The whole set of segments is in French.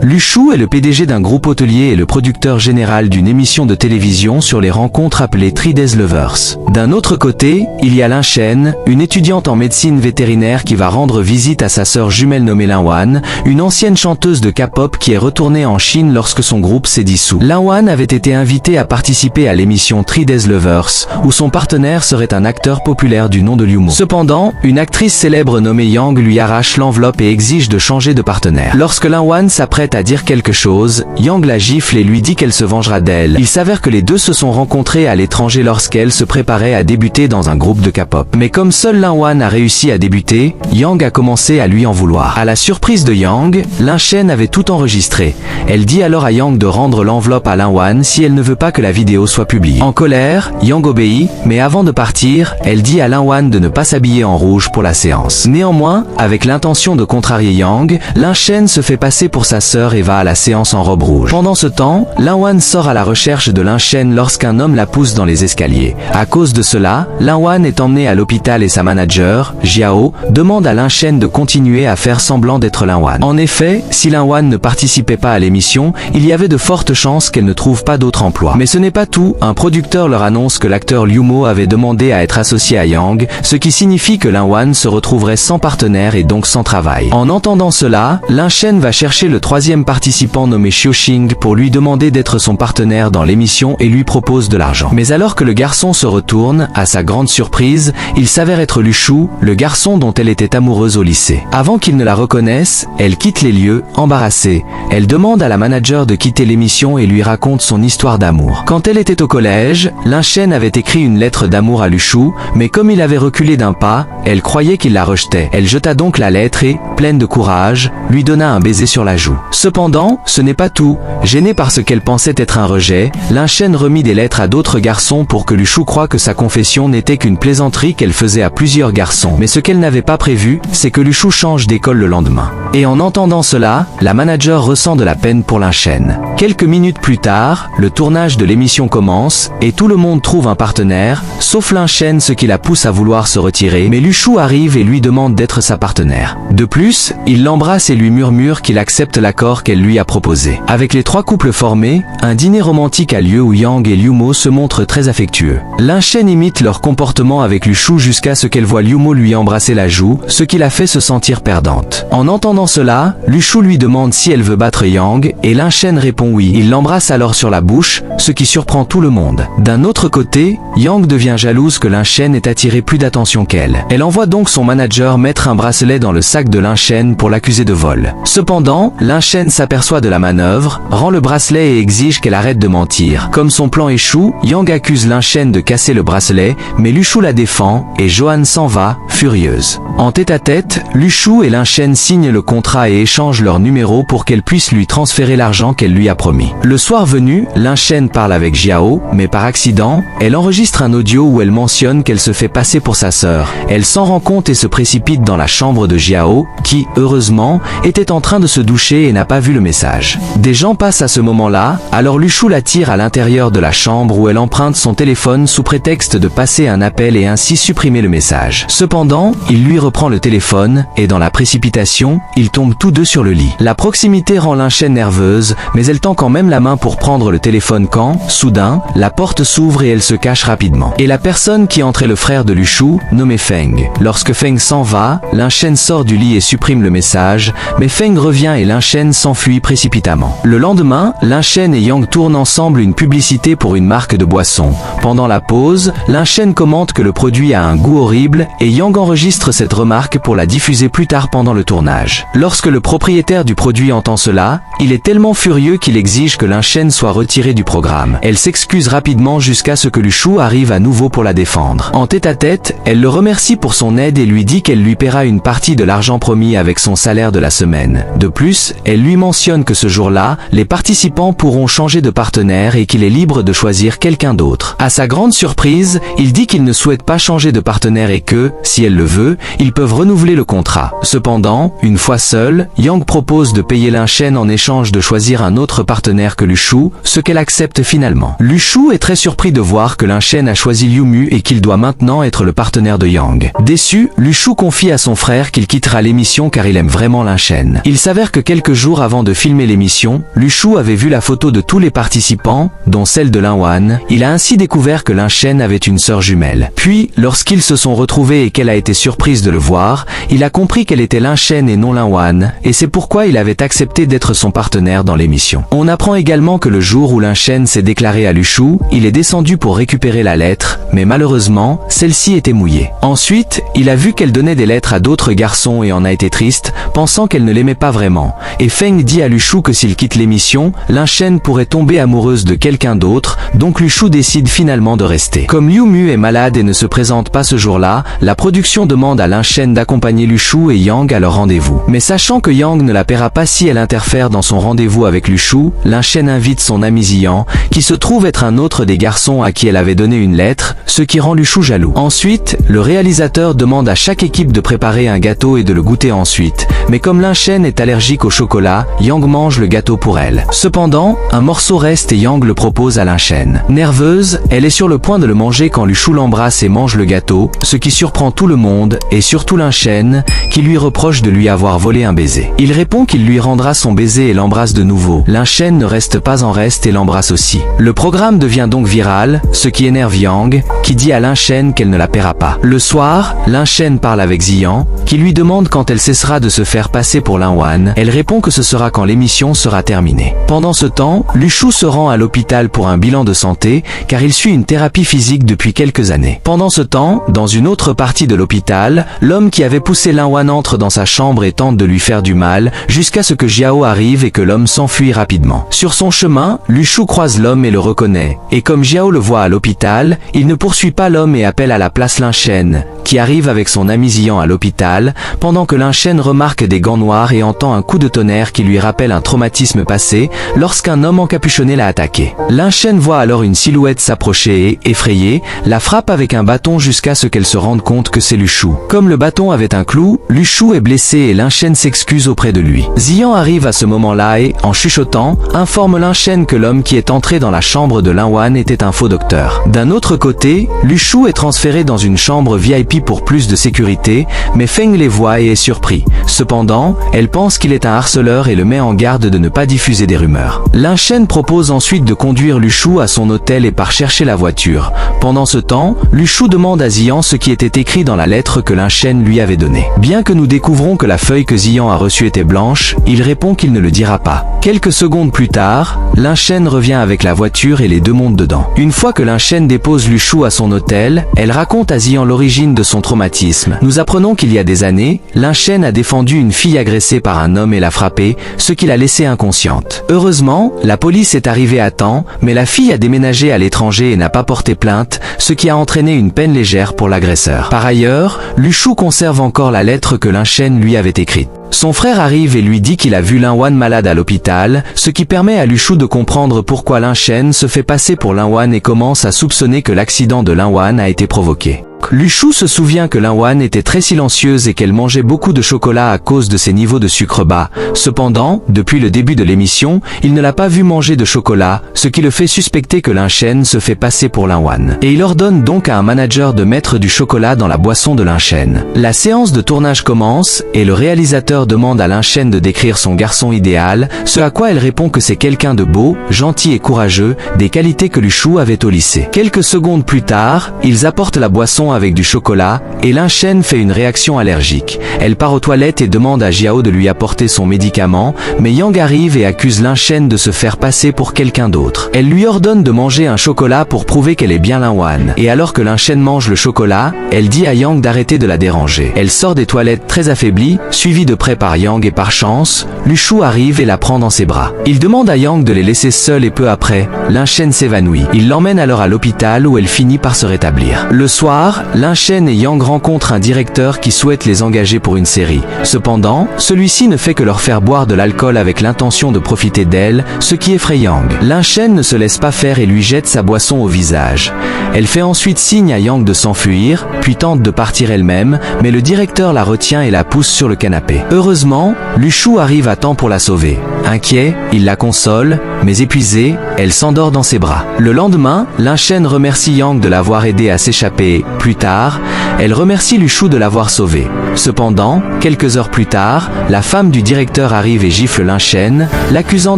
Liu Shu est le PDG d'un groupe hôtelier et le producteur général d'une émission de télévision sur les rencontres appelée 3 Days Lovers. D'un autre côté, il y a Lin Shen, une étudiante en médecine vétérinaire qui va rendre visite à sa sœur jumelle nommée Lin Wan, une ancienne chanteuse de K-pop qui est retournée en Chine lorsque son groupe s'est dissous. Lin Wan avait été invitée à participer à l'émission 3 Days Lovers, où son partenaire serait un acteur populaire du nom de Liu Mo. Cependant, une actrice célèbre nommée Yang lui arrache l'enveloppe et exige de changer de partenaire. Lorsque Lin Wan s'apprête à dire quelque chose, Yang la gifle et lui dit qu'elle se vengera d'elle. Il s'avère que les deux se sont rencontrés à l'étranger lorsqu'elle se préparait à débuter dans un groupe de K-pop. Mais comme seul Lin Wan a réussi à débuter, Yang a commencé à lui en vouloir. À la surprise de Yang, Lin Shen avait tout enregistré. Elle dit alors à Yang de rendre l'enveloppe à Lin Wan si elle ne veut pas que la vidéo soit publiée. En colère, Yang obéit, mais avant de partir, elle dit à Lin Wan de ne pas s'habiller en rouge pour la séance. Néanmoins, avec l'intention de contrarier Yang, Lin Shen se fait passer pour sa sœur et va à la séance en robe rouge. Pendant ce temps, Lin Wan sort à la recherche de Lin Shen lorsqu'un homme la pousse dans les escaliers. À cause de cela, Lin Wan est emmenée à l'hôpital et sa manager, Jiao, demande à Lin Shen de continuer à faire semblant d'être Lin Wan. En effet, si Lin Wan ne participait pas à l'émission, il y avait de fortes chances qu'elle ne trouve pas d'autre emploi. Mais ce n'est pas tout, un producteur leur annonce que l'acteur Liu Mo avait demandé à être associé à Yang, ce qui signifie que Lin Wan se retrouverait sans partenaire et donc sans travail. En entendant cela, Lin Shen va chercher le troisième participant nommé Xiu Xing pour lui demander d'être son partenaire dans l'émission et lui propose de l'argent. Mais alors que le garçon se retourne, à sa grande surprise, il s'avère être Liu Shu, le garçon dont elle était amoureuse au lycée. Avant qu'il ne la reconnaisse, elle quitte les lieux, embarrassée. Elle demande à la manager de quitter l'émission et lui raconte son histoire d'amour. Quand elle était au collège, Lin Shen avait écrit une lettre d'amour à Liu Shu, mais comme il avait reculé d'un pas, elle croyait qu'il la rejetait. Elle jeta donc la lettre et, pleine de courage, lui donna un baiser sur la joue. Cependant, ce n'est pas tout. Gênée par ce qu'elle pensait être un rejet, Lin Shen remit des lettres à d'autres garçons pour que Liu Shu croie que sa confession n'était qu'une plaisanterie qu'elle faisait à plusieurs garçons. Mais ce qu'elle n'avait pas prévu, c'est que Liu Shu change d'école le lendemain. Et en entendant cela, la manager ressent de la peine pour Lin Shen. Quelques minutes plus tard, le tournage de l'émission commence, et tout le monde trouve un partenaire, sauf Lin Shen, ce qui la pousse à vouloir se retirer, mais Liu Shu arrive et lui demande d'être sa partenaire. De plus, il l'embrasse et lui murmure qu'il accepte l'accord qu'elle lui a proposé. Avec les trois couples formés, un dîner romantique a lieu où Yang et Liu Mo se montrent très affectueux. Lin Shen imite leur comportement avec Liu Shu jusqu'à ce qu'elle voit Liu Mo lui embrasser la joue, ce qui la fait se sentir perdante. En entendant cela, Liu Shu lui demande si elle veut battre Yang, et Lin Shen répond oui. Il l'embrasse alors sur la bouche, ce qui surprend tout le monde. D'un autre côté, Yang devient jalouse que Lin Shen ait attiré plus d'attention qu'elle. Elle envoie donc son manager mettre un bracelet dans le sac de Lin Shen pour l'accuser de vol. Cependant, Lin Shen s'aperçoit de la manœuvre, rend le bracelet et exige qu'elle arrête de mentir. Comme son plan échoue, Yang accuse Lin Shen de casser le bracelet, mais Liu Shu la défend, et Joan s'en va, furieuse. En tête-à-tête, Liu Shu et Lin Shen signent le contrat et échangent leurs numéros pour qu'elle puisse lui transférer l'argent qu'elle lui a promis. Le soir venu, Lin Shen parle avec Jiao, mais par accident, elle enregistre un audio où elle mentionne qu'elle se fait passer pour sa sœur. Elle s'en rend compte et se précipite dans la chambre de Jiao, qui, heureusement, était en train de se doucher et n'a pas vu le message. Des gens passent à ce moment-là, alors Liu Shu la tire à l'intérieur de la chambre où elle emprunte son téléphone sous prétexte de passer un appel et ainsi supprimer le message. Cependant, il lui reprend le téléphone, et dans la précipitation, ils tombent tous deux sur le lit. La proximité rend Lin Shen nerveuse, mais elle tend quand même la main pour prendre le téléphone quand, soudain, la porte s'ouvre et elle se cache rapidement. Et la personne qui entre est le frère de Liu Shu, nommé Feng. Lorsque Feng s'en va, Lin Shen sort du lit et supprime le message, mais Feng revient et Lin Shen s'enfuit précipitamment. Le lendemain, Lin Shen et Yang tournent ensemble une publicité pour une marque de boisson. Pendant la pause, Lin Shen commente que le produit a un goût horrible et Yang enregistre cette remarque pour la diffuser plus tard pendant le tournage. Lorsque le propriétaire du produit entend cela, il est tellement furieux qu'il exige que Lin Shen soit retiré du programme. Elle s'excuse rapidement jusqu'à ce que Liu Shu arrive à nouveau pour la défendre. En tête-à-tête, elle le remercie pour son aide et lui dit qu'elle lui paiera une partie de l'argent promis avec son salaire de la semaine. De plus, elle lui mentionne que ce jour-là, les participants pourront changer de partenaire et qu'il est libre de choisir quelqu'un d'autre. À sa grande surprise, il dit qu'il ne souhaite pas changer de partenaire et que, si elle le veut, ils peuvent renouveler le contrat. Cependant, une fois seule, Yang propose de payer Lin Shen en échange de choisir un autre partenaire que Liu Shu, ce qu'elle accepte finalement. Liu Shu est très surpris de voir que Lin Shen a choisi Liu Mu et qu'il doit maintenant être le partenaire de Yang. Déçu, Liu Shu confie à son frère qu'il quittera l'émission car il aime vraiment Lin Shen. Il s'avère que quelques quelques jours avant de filmer l'émission, Lu Shu avait vu la photo de tous les participants, dont celle de Lin Wan. Il a ainsi découvert que Lin Shen avait une sœur jumelle. Puis, lorsqu'ils se sont retrouvés et qu'elle a été surprise de le voir, il a compris qu'elle était Lin Shen et non Lin Wan, et c'est pourquoi il avait accepté d'être son partenaire dans l'émission. On apprend également que le jour où Lin Shen s'est déclaré à Lu Shu, il est descendu pour récupérer la lettre, mais malheureusement, celle-ci était mouillée. Ensuite, il a vu qu'elle donnait des lettres à d'autres garçons et en a été triste, pensant qu'elle ne l'aimait pas vraiment. Et Feng dit à Lu Shu que s'il quitte l'émission, Lin Shen pourrait tomber amoureuse de quelqu'un d'autre, donc Lu Shu décide finalement de rester. Comme Liu Mu est malade et ne se présente pas ce jour-là, la production demande à Lin Shen d'accompagner Lu Shu et Yang à leur rendez-vous. Mais sachant que Yang ne la paiera pas si elle interfère dans son rendez-vous avec Lu Shu, Lin Shen invite son ami Ziyan, qui se trouve être un autre des garçons à qui elle avait donné une lettre, ce qui rend Lu Shu jaloux. Ensuite, le réalisateur demande à chaque équipe de préparer un gâteau et de le goûter ensuite, mais comme Lin Shen est allergique au chocolat, Yang mange le gâteau pour elle. Cependant, un morceau reste et Yang le propose à Lin Shen. Nerveuse, elle est sur le point de le manger quand Lu Shu l'embrasse et mange le gâteau, ce qui surprend tout le monde, et surtout Lin Shen, qui lui reproche de lui avoir volé un baiser. Il répond qu'il lui rendra son baiser et l'embrasse de nouveau. Lin Shen ne reste pas en reste et l'embrasse aussi. Le programme devient donc viral, ce qui énerve Yang, qui dit à Lin Shen qu'elle ne la paiera pas. Le soir, Lin Shen parle avec Ziyan, qui lui demande quand elle cessera de se faire passer pour Lin Wan. Elle répond que ce sera quand l'émission sera terminée. Pendant ce temps, Lu Shu se rend à l'hôpital pour un bilan de santé, car il suit une thérapie physique depuis quelques années. Pendant ce temps, dans une autre partie de l'hôpital, l'homme qui avait poussé Lin Wan entre dans sa chambre et tente de lui faire du mal, jusqu'à ce que Jiao arrive et que l'homme s'enfuit rapidement. Sur son chemin, Lu Shu croise l'homme et le reconnaît, et comme Jiao le voit à l'hôpital, il ne poursuit pas l'homme et appelle à la place Lin Shen, qui arrive avec son ami Ziyan à l'hôpital, pendant que Lin Shen remarque des gants noirs et entend un coup de tonnerre qui lui rappelle un traumatisme passé, lorsqu'un homme encapuchonné l'a attaqué. Lin Shen voit alors une silhouette s'approcher et, effrayée, la frappe avec un bâton jusqu'à ce qu'elle se rende compte que c'est Lu Shu. Comme le bâton avait un clou, Lu Shu est blessé et Lin Shen s'excuse auprès de lui. Ziyan arrive à ce moment-là et, en chuchotant, informe Lin Shen que l'homme qui est entré dans la chambre de Lin Wan était un faux docteur. D'un autre côté, Lu Shu est transféré dans une chambre VIP pour plus de sécurité, mais Feng les voit et est surpris. Cependant, elle pense qu'il est un harceleur et le met en garde de ne pas diffuser des rumeurs. Lin Shen propose ensuite de conduire Lu Shu à son hôtel et part chercher la voiture. Pendant ce temps, Lu Shu demande à Ziyan ce qui était écrit dans la lettre que Lin Shen lui avait donnée. Bien que nous découvrons que la feuille que Ziyan a reçue était blanche, il répond qu'il ne le dira pas. Quelques secondes plus tard, Lin Shen revient avec la voiture et les deux montent dedans. Une fois que Lin Shen dépose Lu Shu à son hôtel, elle raconte à Ziyan l'origine de son traumatisme. Nous apprenons qu'il y a des années, Lin Shen a défendu une fille agressée par un homme et l'a frappée, ce qui l'a laissée inconsciente. Heureusement, la police est arrivée à temps, mais la fille a déménagé à l'étranger et n'a pas porté plainte, ce qui a entraîné une peine légère pour l'agresseur. Par ailleurs, Lu Shu conserve encore la lettre que Lin Shen lui avait écrite. Son frère arrive et lui dit qu'il a vu Lin Wan malade à l'hôpital, ce qui permet à Lu Shu de comprendre pourquoi Lin Shen se fait passer pour Lin Wan et commence à soupçonner que l'accident de Lin Wan a été provoqué. Lu Shu se souvient que Lin Wan était très silencieuse et qu'elle mangeait beaucoup de chocolat à cause de ses niveaux de sucre bas. Cependant, depuis le début de l'émission, il ne l'a pas vu manger de chocolat, ce qui le fait suspecter que Lin Shen se fait passer pour Lin Wan. Et il ordonne donc à un manager de mettre du chocolat dans la boisson de Lin Shen. La séance de tournage commence, et le réalisateur demande à Lin Shen de décrire son garçon idéal, ce à quoi elle répond que c'est quelqu'un de beau, gentil et courageux, des qualités que Lu Shu avait au lycée. Quelques secondes plus tard, ils apportent la boisson avec du chocolat, et Lin Shen fait une réaction allergique. Elle part aux toilettes et demande à Jiao de lui apporter son médicament, mais Yang arrive et accuse Lin Shen de se faire passer pour quelqu'un d'autre. Elle lui ordonne de manger un chocolat pour prouver qu'elle est bien Lin Wan. Et alors que Lin Shen mange le chocolat, elle dit à Yang d'arrêter de la déranger. Elle sort des toilettes très affaiblie, suivie de près par Yang et par chance, Lu Shu arrive et la prend dans ses bras. Il demande à Yang de les laisser seuls et peu après, Lin Shen s'évanouit. Il l'emmène alors à l'hôpital où elle finit par se rétablir. Le soir, Lin Shen et Yang rencontrent un directeur qui souhaite les engager pour une série. Cependant, celui-ci ne fait que leur faire boire de l'alcool avec l'intention de profiter d'elle, ce qui effraie Yang. Lin Shen ne se laisse pas faire et lui jette sa boisson au visage. Elle fait ensuite signe à Yang de s'enfuir, puis tente de partir elle-même, mais le directeur la retient et la pousse sur le canapé. Heureusement, Lu Shu arrive à temps pour la sauver. Inquiet, il la console, mais épuisée, elle s'endort dans ses bras. Le lendemain, Lin Shen remercie Yang de l'avoir aidé à s'échapper. Plus tard, elle remercie Lu Shu de l'avoir sauvé. Cependant, quelques heures plus tard, la femme du directeur arrive et gifle Lin Shen, l'accusant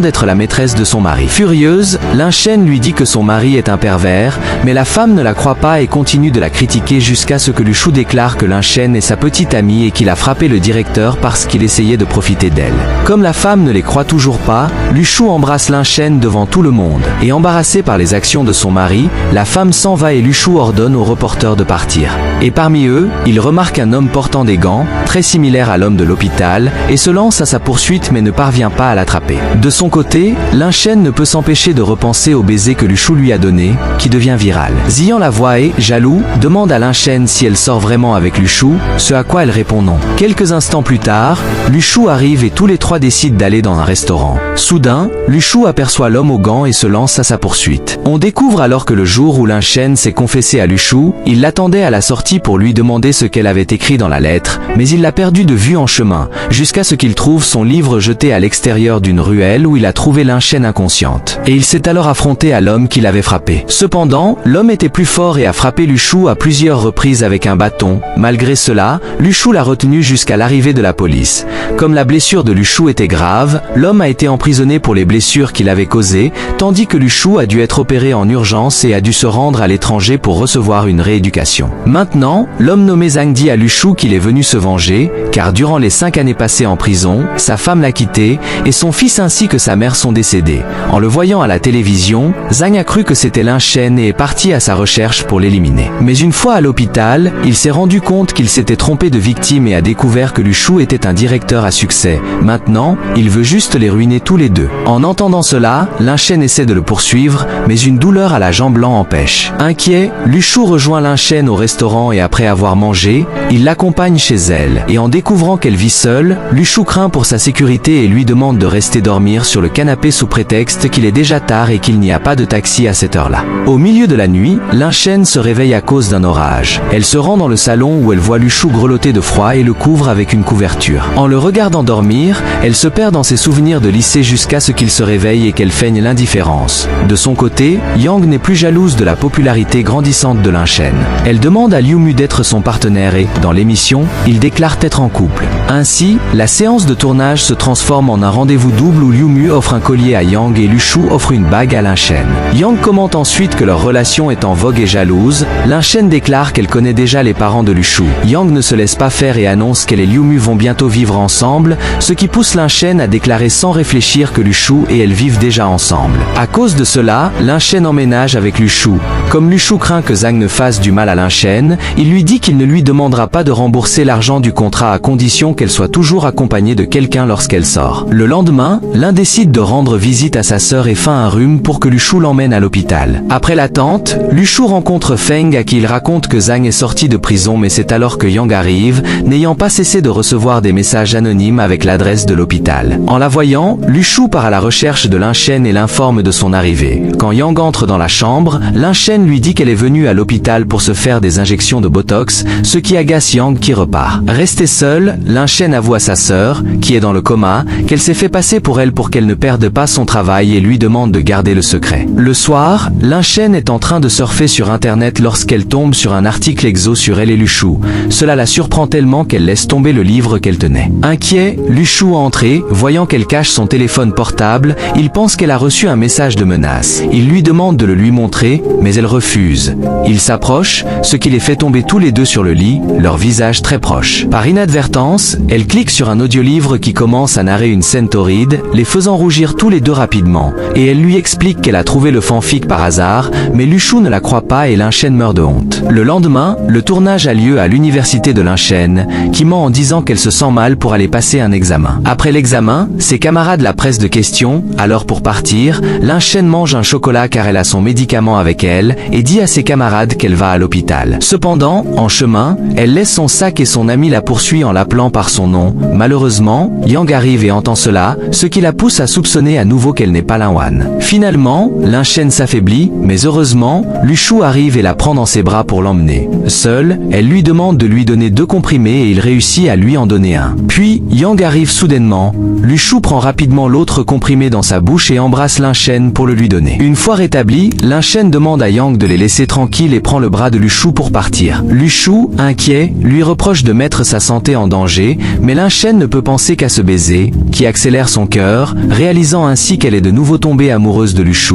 d'être la maîtresse de son mari. Furieuse, Lin Shen lui dit que son mari est un pervers, mais la femme ne la croit pas et continue de la critiquer jusqu'à ce que Lu Shu déclare que Lin Shen est sa petite amie et qu'il a frappé le directeur parce qu'il essayait de profiter d'elle. Comme la femme ne les croit toujours pas, Lu Shu embrasse Lin Shen devant tout le monde. Et embarrassée par les actions de son mari, la femme s'en va et Lu Shu ordonne aux reporters de partir. Et parmi eux, il remarque un homme portant des gants, très similaire à l'homme de l'hôpital, et se lance à sa poursuite mais ne parvient pas à l'attraper. De son côté, Lin Shen ne peut s'empêcher de repenser au baiser que Lu Shu lui a donné, qui devient viral. Ziyan la voit et, jaloux, demande à Lin Shen si elle sort vraiment avec Lu Shu, ce à quoi elle répond non. Quelques instants plus tard, Lu Shu arrive et tous les trois décident d'aller dans un restaurant. Soudain, Lu Shu aperçoit l'homme aux gants et se lance à sa poursuite. On découvre alors que le jour où Lin Shen s'est confessé à Lu Shu, il l'attendait à la sortie pour lui demander ce qu'elle avait écrit dans la lettre, mais il l'a perdu de vue en chemin, jusqu'à ce qu'il trouve son livre jeté à l'extérieur d'une ruelle où il a trouvé Lin Shen inconsciente. Et il s'est alors affronté à l'homme qui l'avait frappé. Cependant, l'homme était plus fort et a frappé Lu Shu à plusieurs reprises avec un bâton. Malgré cela, Lu Shu l'a retenu jusqu'à l'arrivée de la police. Comme la blessure de Lu Shu était grave, l'homme a été emprisonné pour les blessures qu'il avait causées, tandis que Lu Shu a dû être opéré en urgence et a dû se rendre à l'étranger pour recevoir une rééducation. Maintenant, l'homme nommé Zhang dit à Lu Shu qu'il est venu se venger, car durant les 5 années passées en prison, sa femme l'a quitté, et son fils ainsi que sa mère sont décédés. En le voyant à la télévision, Zhang a cru que c'était Lin Shen et est parti à sa recherche pour l'éliminer. Mais une fois à l'hôpital, il s'est rendu compte qu'il s'était trompé de victime et a découvert que Lu Shu était un directeur à succès. Maintenant, il veut juste les ruiner tous les deux. En entendant cela, Lin Shen essaie de le poursuivre, mais une douleur à la jambe l'empêche. Inquiet, Lu Shu rejoint Lin Shen au restaurant et après avoir mangé, il l'accompagne chez elle. Et en découvrant qu'elle vit seule, Lu Shu craint pour sa sécurité et lui demande de rester dormir sur le canapé sous prétexte qu'il est déjà tard et qu'il n'y a pas de taxi à cette heure-là. Au milieu de la nuit, Lin Shen se réveille à cause d'un orage. Elle se rend dans le salon où elle voit Lu Shu grelotter de froid et le couvre avec une couverture. En le regardant dormir, elle se perd dans ses souvenirs de lycée jusqu'à ce qu'il se réveille et qu'elle feigne l'indifférence. De son côté, Yang n'est plus jalouse de la popularité grandissante de Lin Shen. Elle demande à Liu Mu d'être son partenaire et, dans l'émission, ils déclarent être en couple. Ainsi, la séance de tournage se transforme en un rendez-vous double où Liu Mu offre un collier à Yang et Lu Shu offre une bague à Lin Shen. Yang commente ensuite que leur relation est en vogue et jalouse. Lin Shen déclare qu'elle connaît déjà les parents de Lu Shu. Yang ne se laisse pas faire et annonce qu'elle et Liu Mu vont bientôt vivre ensemble, ce qui pousse Lin Shen à déclarer sans réfléchir que Lu Shu et elle vivent déjà ensemble. À cause de cela, Lin Shen emménage avec Lu Shu. Comme Lu Shu craint que Zhang ne fasse du mal à Lin Shen, il lui dit qu'il ne lui demandera pas de rembourser l'argent du contrat à condition qu'elle soit toujours accompagnée de quelqu'un lorsqu'elle sort. Le lendemain, Lin décide de rendre visite à sa sœur et feint un rhume pour que Lu Shu l'emmène à l'hôpital. Après l'attente, Lu Shu rencontre Feng à qui il raconte que Zhang est sorti de prison mais c'est alors que Yang arrive, n'ayant pas cessé de recevoir des messages anonymes avec l'adresse de l'hôpital. En la voyant, Lu Shu part à la recherche de Lin Shen et l'informe de son arrivée. Quand Yang entre dans la chambre, Lin Shen lui dit qu'elle est venue à l'hôpital pour se faire des injections de Botox, ce qui agace Yang qui repart. Restée seule, Lin Shen avoue à sa sœur, qui est dans le coma, qu'elle s'est fait passer pour elle pour qu'elle ne perde pas son travail et lui demande de garder le secret. Le soir, Lin Shen est en train de surfer sur internet lorsqu'elle tombe sur un article exo sur elle et Lu Shu. Cela la surprend tellement qu'elle laisse tomber le livre qu'elle tenait. Inquiet, Lu Shu entre et, voyant qu'elle cache son téléphone portable, il pense qu'elle a reçu un message de menace. Il lui demande de le lui montrer, mais elle refuse. Il s'approche, ce qui les fait tomber tous les deux sur le lit, leurs visages très proches. Par inadvertance, elle clique sur un audiolivre qui commence à narrer une scène torride, les faisant rougir tous les deux rapidement, et elle lui explique qu'elle a trouvé le fanfic par hasard, mais Lu Shu ne la croit pas et Lin Shen meurt de honte. Le lendemain, le tournage a lieu à l'université de Lin Shen, qui ment en disant qu'elle se sent mal pour aller passer un examen. Après l'examen, ses camarades la pressent de questions, alors pour partir, Lin Shen mange un chocolat car elle a son médicament avec elle, et dit à ses camarades qu'elle va à l'hôpital. Cependant, en chemin, elle laisse son sac et son ami la poursuit en l'appelant par son nom. Malheureusement, Yang arrive et entend cela, ce qui la pousse à soupçonner à nouveau qu'elle n'est pas Lin Wan. Finalement, Lin Shen s'affaiblit, mais heureusement, Lu Shu arrive et la prend dans ses bras pour l'emmener. Seule, elle lui demande de lui donner 2 comprimés et il réussit à lui en donner un. Puis, Yang arrive soudainement. Lu Shu prend rapidement l'autre comprimé dans sa bouche et embrasse Lin Shen pour le lui donner. Une fois rétabli, Lin Shen demande à Yang de les laisser tranquilles et prend le bras de Lu Shu pour partir. Lu Shu, inquiet, lui reproche proche de mettre sa santé en danger, mais Lin Chen ne peut penser qu'à ce baiser, qui accélère son cœur, réalisant ainsi qu'elle est de nouveau tombée amoureuse de Lu Shu.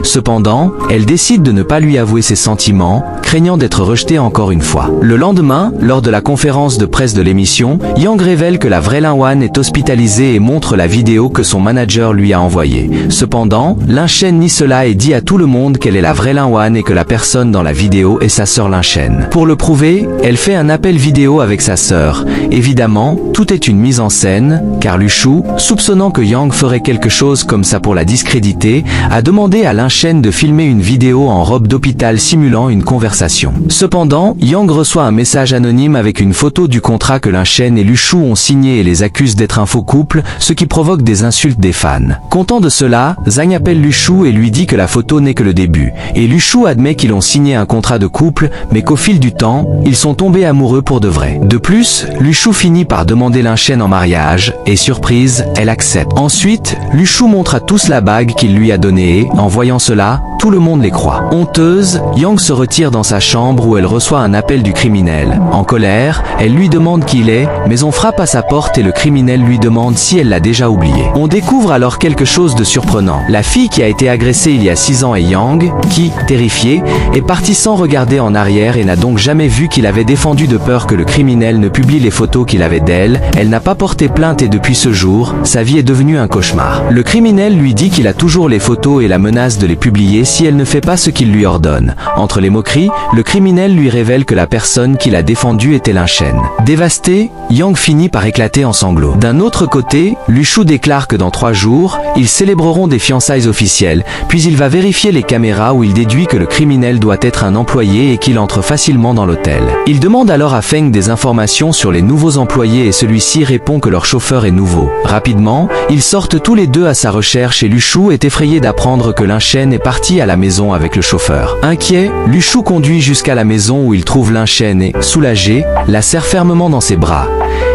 Cependant, elle décide de ne pas lui avouer ses sentiments, craignant d'être rejetée encore une fois. Le lendemain, lors de la conférence de presse de l'émission, Yang révèle que la vraie Lin Wan est hospitalisée et montre la vidéo que son manager lui a envoyée. Cependant, Lin Chen nie cela et dit à tout le monde qu'elle est la vraie Lin Wan et que la personne dans la vidéo est sa sœur Lin Chen. Pour le prouver, elle fait un appel vidéo avec sa sœur. Évidemment, tout est une mise en scène, car Lu Shu, soupçonnant que Yang ferait quelque chose comme ça pour la discréditer, a demandé à Lin Chen de filmer une vidéo en robe d'hôpital simulant une conversation. Cependant, Yang reçoit un message anonyme avec une photo du contrat que Lin Chen et Lu Shu ont signé et les accuse d'être un faux couple, ce qui provoque des insultes des fans. Content de cela, Zhang appelle Lu Shu et lui dit que la photo n'est que le début. Et Lu Shu admet qu'ils ont signé un contrat de couple, mais qu'au fil du temps, ils sont tombés amoureux pour de vrai. De plus, Lu Shu finit par demander Lin Chen en mariage, et surprise, elle accepte. Ensuite, Lu Shu montre à tous la bague qu'il lui a donnée et, en voyant cela, tout le monde les croit. Honteuse, Yang se retire dans sa chambre où elle reçoit un appel du criminel. En colère, elle lui demande qui il est, mais on frappe à sa porte et le criminel lui demande si elle l'a déjà oublié. On découvre alors quelque chose de surprenant. La fille qui a été agressée il y a 6 ans est Yang, qui, terrifiée, est partie sans regarder en arrière et n'a donc jamais vu qu'il avait défendu de peur que le criminel ne publie les photos qu'il avait d'elle. Elle n'a pas porté plainte et depuis ce jour, sa vie est devenue un cauchemar. Le criminel lui dit qu'il a toujours les photos et la menace de les publier si elle ne fait pas ce qu'il lui ordonne. Entre les moqueries, le criminel lui révèle que la personne qu'il a défendue était Lin Chen. Dévasté, Yang finit par éclater en sanglots. D'un autre côté, Lu Shu déclare que dans 3 jours, ils célébreront des fiançailles officielles, puis il va vérifier les caméras où il déduit que le criminel doit être un employé et qu'il entre facilement dans l'hôtel. Il demande alors à Feng des informations sur les nouveaux employés et celui-ci répond que leur chauffeur est nouveau. Rapidement, ils sortent tous les deux à sa recherche et Lu Shu est effrayé d'apprendre que Lin Chen est parti à la maison avec le chauffeur. Inquiet, Lu Shu conduit jusqu'à la maison où il trouve Lin Chen et, soulagé, la serre fermement dans ses bras.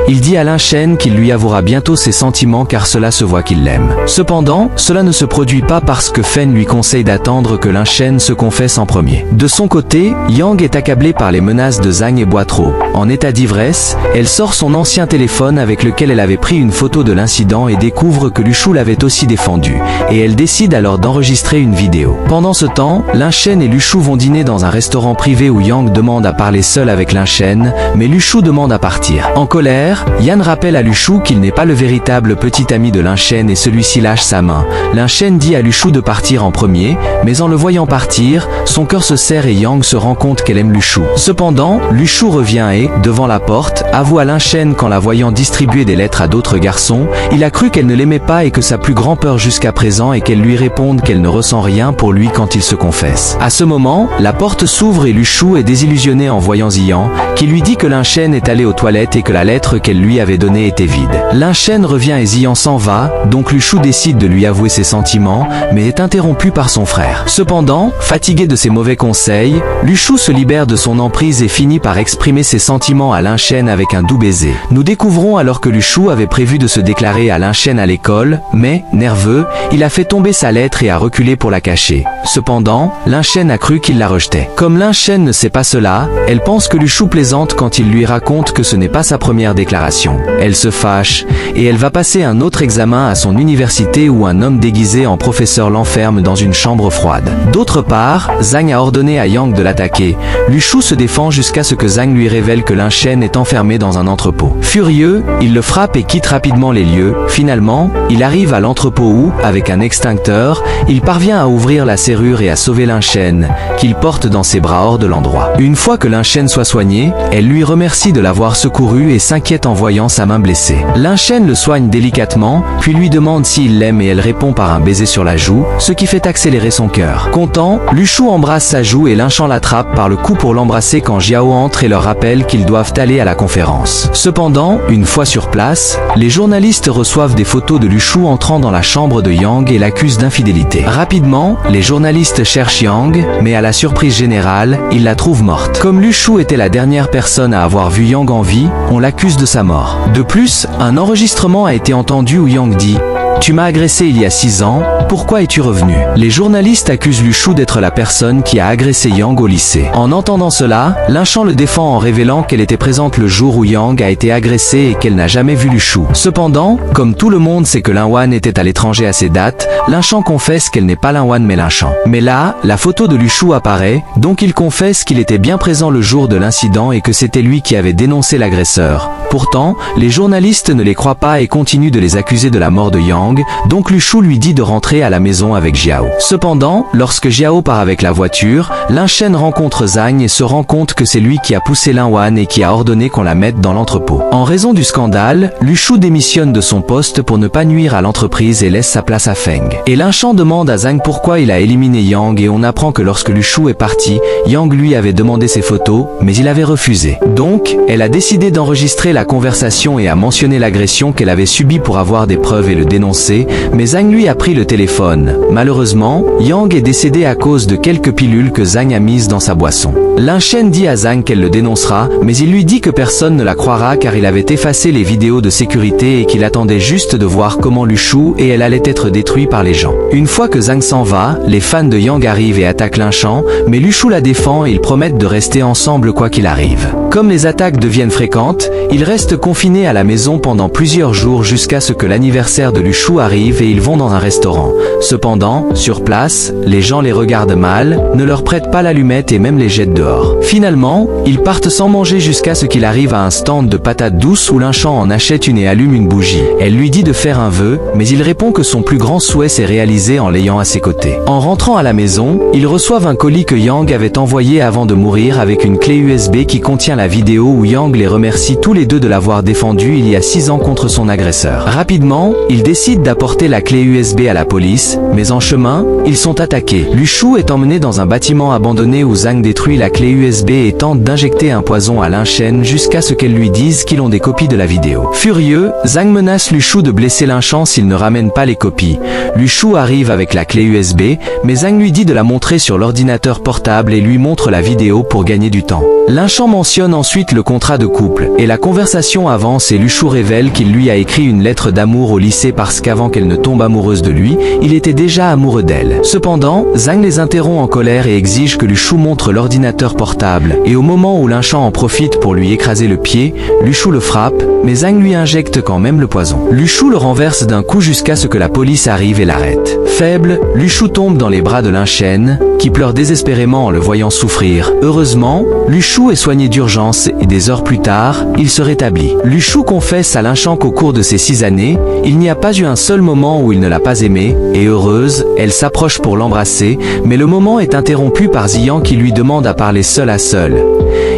Il dit à Lin Chen qu'il lui avouera bientôt ses sentiments car cela se voit qu'il l'aime. Cependant, cela ne se produit pas parce que Fen lui conseille d'attendre que Lin Chen se confesse en premier. De son côté, Yang est accablée par les menaces de Zhang et boit trop. En état d'ivresse, elle sort son ancien téléphone avec lequel elle avait pris une photo de l'incident et découvre que Lu Shu l'avait aussi défendu. Et elle décide alors d'enregistrer une vidéo. Pendant ce temps, Lin Chen et Lu Shu vont dîner dans un restaurant privé où Yang demande à parler seul avec Lin Chen, mais Lu Shu demande à partir. En colère, Yan rappelle à Lu Shu qu'il n'est pas le véritable petit ami de Lin Chen et celui-ci lâche sa main. Lin Chen dit à Lu Shu de partir en premier, mais en le voyant partir, son cœur se serre et Yang se rend compte qu'elle aime Lu Shu. Cependant, Lu Shu revient et, devant la porte, avoue à Lin Chen qu'en la voyant distribuer des lettres à d'autres garçons, il a cru qu'elle ne l'aimait pas et que sa plus grande peur jusqu'à présent est qu'elle lui réponde qu'elle ne ressent rien pour lui quand il se confesse. À ce moment, la porte s'ouvre et Lu Shu est désillusionné en voyant Ziyan, qui lui dit que Lin Chen est allé aux toilettes et que la lettre qu'elle lui avait donnée était vide. Lin Chen revient et Ziyan s'en va, donc Lu Shu décide de lui avouer ses sentiments, mais est interrompu par son frère. Cependant, fatigué de ses mauvais conseils, Lu Shu se libère de son emprise et finit par exprimer ses sentiments à Lin Chen avec un doux baiser. Nous découvrons alors que Lu Shu avait prévu de se déclarer à Lin Chen à l'école, mais, nerveux, il a fait tomber sa lettre et a reculé pour la cacher. Cependant, Lin Chen a cru qu'il la rejetait. Comme Lin Chen ne sait pas cela, elle pense que Lu Shu plaisante quand il lui raconte que ce n'est pas sa première déclaration. Elle se fâche, et elle va passer un autre examen à son université où un homme déguisé en professeur l'enferme dans une chambre froide. D'autre part, Zhang a ordonné à Yang de l'attaquer. Lu Shu se défend jusqu'à ce que Zhang lui révèle que Lin Chen est enfermé dans un entrepôt. Furieux, il le frappe et quitte rapidement les lieux. Finalement, il arrive à l'entrepôt où, avec un extincteur, il parvient à ouvrir la serrure et à sauver Lin Chen, qu'il porte dans ses bras hors de l'endroit. Une fois que Lin Chen soit soigné, elle lui remercie de l'avoir secouru et s'inquiète en voyant sa main blessée. Lin Chen le soigne délicatement, puis lui demande s'il l'aime et elle répond par un baiser sur la joue, ce qui fait accélérer son cœur. Content, Lu Shu embrasse sa joue et Lin Chen l'attrape par le cou pour l'embrasser quand Jiao entre et leur rappelle qu'ils doivent aller à la conférence. Cependant, une fois sur place, les journalistes reçoivent des photos de Lu Shu entrant dans la chambre de Yang et l'accusent d'infidélité. Rapidement, les journalistes cherchent Yang, mais à la surprise générale, ils la trouvent morte. Comme Lu Shu était la dernière personne à avoir vu Yang en vie, on l'accuse de sa mort. De plus, un enregistrement a été entendu où Yang dit « Tu m'as agressé il y a 6 ans, pourquoi es-tu revenu? Les journalistes accusent Lu Shu d'être la personne qui a agressé Yang au lycée. En entendant cela, Lin Shan le défend en révélant qu'elle était présente le jour où Yang a été agressé et qu'elle n'a jamais vu Lu Shu. Cependant, comme tout le monde sait que Lin Wan était à l'étranger à ces dates, Lin Shan confesse qu'elle n'est pas Lin Wan mais Lin Shan. Mais là, la photo de Lu Shu apparaît, donc il confesse qu'il était bien présent le jour de l'incident et que c'était lui qui avait dénoncé l'agresseur. Pourtant, les journalistes ne les croient pas et continuent de les accuser de la mort de Yang, donc Lu Shu lui dit de rentrer à la maison avec Jiao. Cependant, lorsque Jiao part avec la voiture, Lin Shen rencontre Zhang et se rend compte que c'est lui qui a poussé Lin Wan et qui a ordonné qu'on la mette dans l'entrepôt. En raison du scandale, Lu Shu démissionne de son poste pour ne pas nuire à l'entreprise et laisse sa place à Feng. Et Lin Shan demande à Zhang pourquoi il a éliminé Yang et on apprend que lorsque Lu Shu est parti, Yang lui avait demandé ses photos, mais il avait refusé. Donc, elle a décidé d'enregistrer la conversation et a mentionné l'agression qu'elle avait subie pour avoir des preuves et le dénoncer, mais Zhang lui a pris le téléphone. Malheureusement, Yang est décédé à cause de quelques pilules que Zhang a mises dans sa boisson. Lin Shen dit à Zhang qu'elle le dénoncera, mais il lui dit que personne ne la croira car il avait effacé les vidéos de sécurité et qu'il attendait juste de voir comment Lu Shu et elle allait être détruits par les gens. Une fois que Zhang s'en va, les fans de Yang arrivent et attaquent Lin Shan, mais Lu Shu la défend et ils promettent de rester ensemble quoi qu'il arrive. Comme les attaques deviennent fréquentes, ils restent confinés à la maison pendant plusieurs jours jusqu'à ce que l'anniversaire de Lu Shu arrive et ils vont dans un restaurant. Cependant, sur place, les gens les regardent mal, ne leur prêtent pas l'allumette et même les jettent dehors. Finalement, ils partent sans manger jusqu'à ce qu'il arrive à un stand de patates douces où Lin Shan en achète une et allume une bougie. Elle lui dit de faire un vœu, mais il répond que son plus grand souhait s'est réalisé en l'ayant à ses côtés. En rentrant à la maison, ils reçoivent un colis que Yang avait envoyé avant de mourir avec une clé USB qui contient la vidéo où Yang les remercie tous les deux de l'avoir défendu il y a 6 ans contre son agresseur. Rapidement, ils décident d'apporter la clé USB à la police, mais en chemin, ils sont attaqués. Lu Shu est emmené dans un bâtiment abandonné où Zhang détruit la clé USB et tente d'injecter un poison à Lin Shen jusqu'à ce qu'elle lui dise qu'ils ont des copies de la vidéo. Furieux, Zhang menace Lu Shu de blesser Lin Shan s'il ne ramène pas les copies. Lu Shu arrive avec la clé USB, mais Zhang lui dit de la montrer sur l'ordinateur portable et lui montre la vidéo pour gagner du temps. Lin Shan mentionne ensuite le contrat de couple, et la conversation avance et Lu Shu révèle qu'il lui a écrit une lettre d'amour au lycée parce qu'avant qu'elle ne tombe amoureuse de lui, il était déjà amoureux d'elle. Cependant, Zhang les interrompt en colère et exige que Lu Shu montre l'ordinateur portable, et au moment où Lin Shan en profite pour lui écraser le pied, Lu Shu le frappe, mais Zhang lui injecte quand même le poison. Lu Shu le renverse d'un coup jusqu'à ce que la police arrive et l'arrête. Faible, Lu Shu tombe dans les bras de Lin Shen, qui pleure désespérément en le voyant souffrir. Heureusement, Lu Shu est soigné d'urgence et des heures plus tard, il se rétablit. Lu Shu confesse à Lin Shan qu'au cours de ces 6 années, il n'y a pas eu un seul moment où il ne l'a pas aimée, et heureuse, elle s'approche pour l'embrasser, mais le moment est interrompu par Ziyan qui lui demande à parler seul à seul.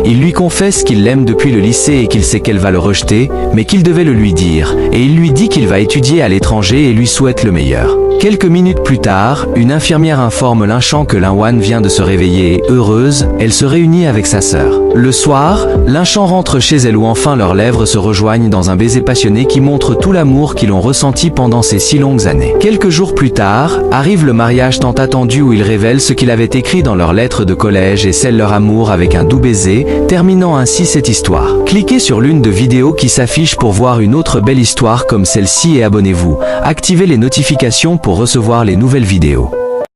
Il lui confesse qu'il l'aime depuis le lycée et qu'il sait qu'elle va le rejeter, mais qu'il devait le lui dire, et il lui dit qu'il va étudier à l'étranger et lui souhaite le meilleur. Quelques minutes plus tard, une infirmière informe Lin Shan que Lin Wan vient de se réveiller et, heureuse, elle se réunit avec sa sœur. Le soir, Lin Shan rentre chez elle où enfin leurs lèvres se rejoignent dans un baiser passionné qui montre tout l'amour qu'ils ont ressenti pendant ces 6 longues années. Quelques jours plus tard, arrive le mariage tant attendu où ils révèlent ce qu'ils avaient écrit dans leurs lettres de collège et scellent leur amour avec un doux baiser, terminant ainsi cette histoire. Cliquez sur l'une de vidéos qui s'affiche pour voir une autre belle histoire comme celle-ci et abonnez-vous. Activez les notifications pour recevoir les nouvelles vidéos.